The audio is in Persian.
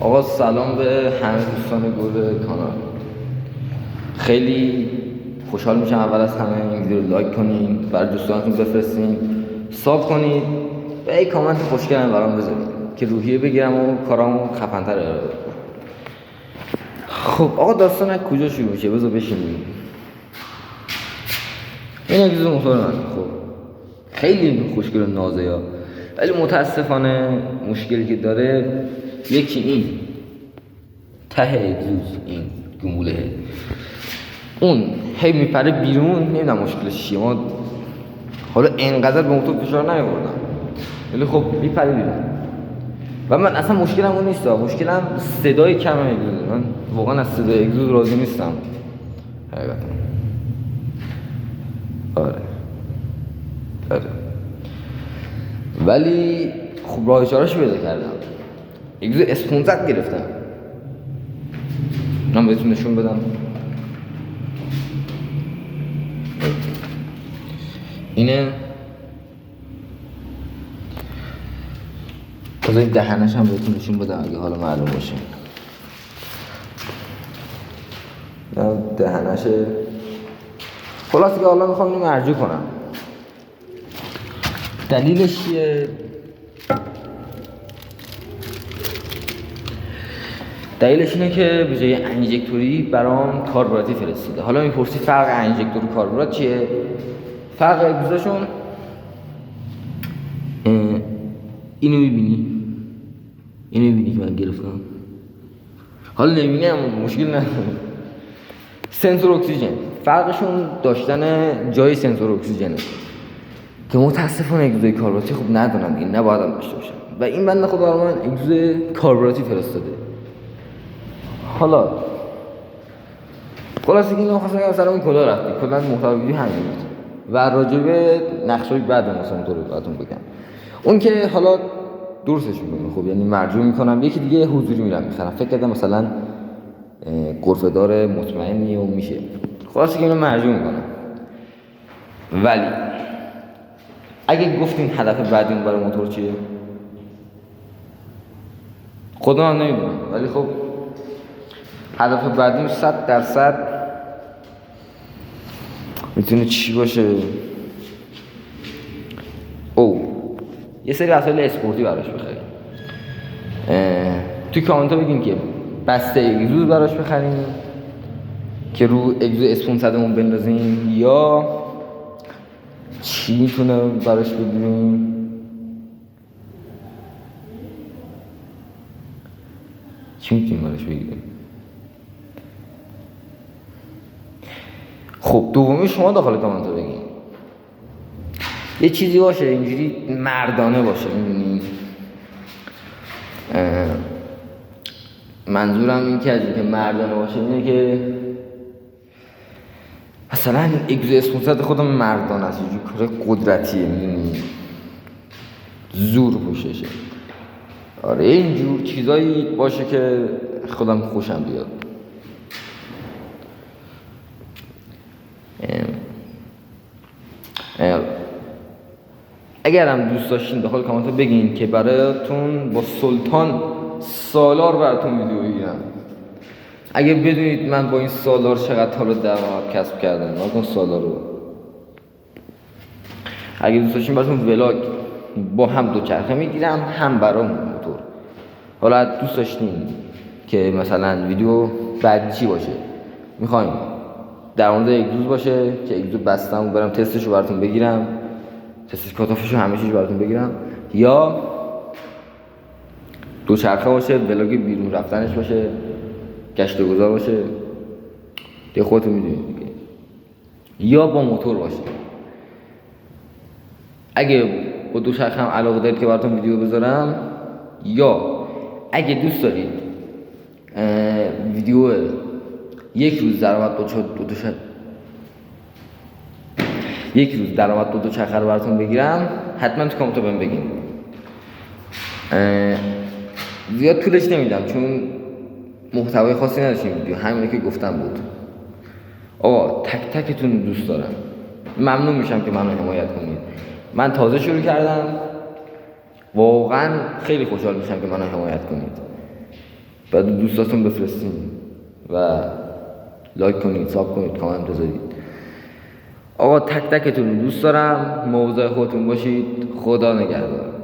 آقا سلام به همه دوستان گل کانال. خیلی خوشحال میشم اول از همه این ویدیو رو لایک کنین، برای دوستانتون بفرستین، ساب کنید و یک کامنت خوشگل برام بذارید که روحیه بگیرم و کارامو خفن‌تر ارائه بدم. خب آقا داستان از کجا شروع میشه؟ بذار بشینیم. این اگزوز موتور من خب خیلی خوشگل و نازه یا، ولی متاسفانه مشکلی که داره یکی این ته اگزوز، این گموله اون هی میپره بیرون. نمیدونم مشکلش چیه، ما حالا انقدر به موتور فشار نیاوردم ولی خب میپره بیرون و من اصلا مشکلم اون نیست، مشکلم صدای کم اگزوزه. من واقعا از صدای اگزوز راضی نیستم حقیقتا. آره ولی خب راه چاره‌شو پیدا کردم. اگزوز S500 گرفتم، من بهتون نشون بدم. اینه، بذار این دهنش هم بهتون نشون بدم اگه حالا معلوم باشه. دهنشه. خلاصه که حالا میخوام اینو مرجوع کنم. دلیلش چیه؟ دلیلش اینه که به جای انجکتوری برام کاربوراتی فرستاده. حالا میپرسی فرق انجکتور و کاربورات چیه؟ فرق اگزوزشون اینو میبینی؟ اینو میبینی که من گرفتم؟ حالا نمیبینی هم مشکل نداره. سنسور اکسیژن، فرقشون داشتن جای سنسور اکسیژنه که متاسفانه اگزوز کاربوراتی خوب ندارم، این نباید هم داشته باشم و این بنده خدا برای من اگزوز کاربوراتی فرستاده. حالا خلاصه که اینو خواستم سر اون کلا رفتی، کلا محتوای ویدیو همین بود و راجبه نقشه‌های بعد مثلا تو رو براتون بگم. اون که حالا درستش میکنم، خب یعنی مرجوع میکنم، یکی دیگه حضوری میرم میخرم. فکر کردم مثلا غرفه‌دار مطمئنی و میشه، خلاصه که اینو مرجوع میکنم. ولی اگه گفتین هدف بعدی برای موتور چیه؟ خودم هم نمیدونم، ولی خب هدف بعدیم 100% میتونه چی باشه؟ یه سری وسایل اسپورتی براش بخریم. توی کامنت ها بگین که بسته اگزوز براش بخریم که رو اگزوز S500 مون بندازیم، یا چی میتونه براش بگیریم. چی میتونیم براش بگیریم؟ خب دومی شما داخل کامنت ها بگین. یه چیزی باشه اینجوری مردانه باشه، میدونی؟ منظورم این که از اینکه مردانه باشه اینه که مثلا اگزوز S500 خودم مردانه است، یه کار قدرتیه، میدونی؟ زور پوششه. آره اینجور چیزایی باشه که خودم خوشم بیاد. اگرم دوست داشتین داخل کامنت بگین که براتون با سلطان سالار براتون ویدیو بگیرم. اگه بدونید من با این سالار چقدر حال درآمد کسب کردم، نکن سالار رو. اگه دوست داشتین براتون ولاگ با هم دوچرخه میگیرم، هم برام موتور. حالا دوست داشتین که مثلا ویدیو بعدی چی باشه؟ میخوایم در مورد اگزوز باشه که اگزوز بستم و برم تستشو براتون بگیرم، تستش کاتافشو همه چیز براتون بگیرم، یا دوچرخه باشه، ولاگ بیرون رفتنش باشه، گشت و گذار باشه، دیگه خودتون میدونید دیگه، یا با موتور باشه. اگه با دوچرخه هم علاقه دارید که براتون ویدیو بذارم، یا اگه دوست دارید ویدیو یک روز درآمد با دوچرخه رو براتون بگیرم، حتما تو کامنت بهم بگین. زیاد طولش نمیدم چون محتوای خاصی نداشتیم ویدیو، همینه که گفتم بود. آقا تک تکتون دوست دارم، ممنون میشم که منو حمایت کنید. من تازه شروع کردم، واقعا خیلی خوشحال میشم که منو حمایت کنید. بعد دوستاتون بفرستین و لایک کنید، ساب کنید، کامنت بذارید. آقا تک تکتون دوست دارم. مواظب خودتون باشید. خدا نگهدار.